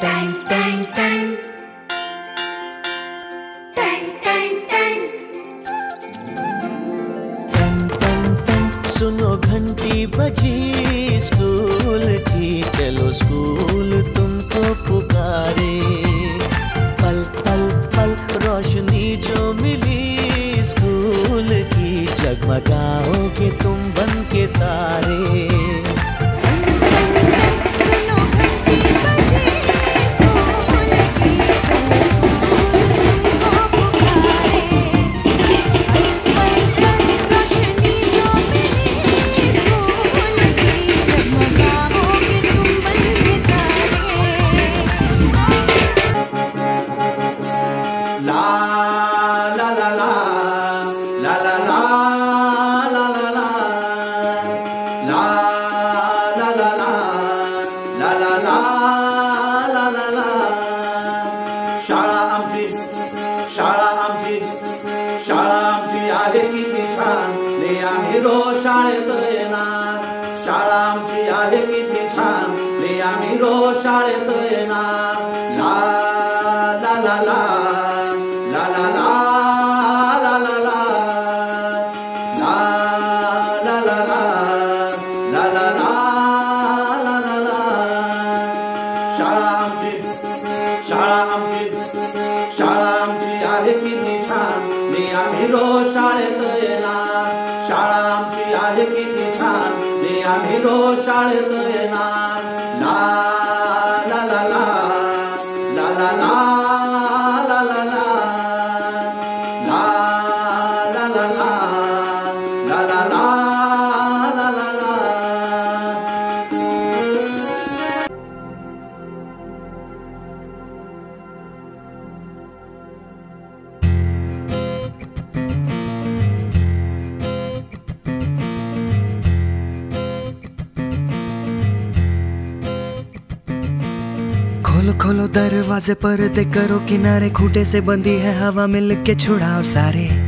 Tang टैंग टैंग टैंग टैंग टैंग टन टन टन सुनो घंटी बजी स्कूल की, चलो स्कूल तुमको पुकारे। पल पल पल रोशनी जो मिली स्कूल की, जगमगाओगे तुम बन के तारे। शाळा आमची आहे किती छान, ने आम्ही रोज शाळेत येणार। शाळा आमची आहे किती छान, ने आम्ही रोज शाळेत येणार। ला ला ला ला ला ला ला ला ला ला ला ला ला ला ला ला ला ला। शाळा आमची आहे किती छान, ने आम्ही रोज शाळेत येणार। शाळा आमची आहे किती छान, ने आम्ही रोज शाळेत येणार। ला ला ला ला ला ला ला ला ला ला ला ला ला ला ला ला ला ला ला। खोलो खोलो दरवाजे, पर्दे करो किनारे, खूंटे से बंधी है हवा, मिल के छुड़ाओ सारे।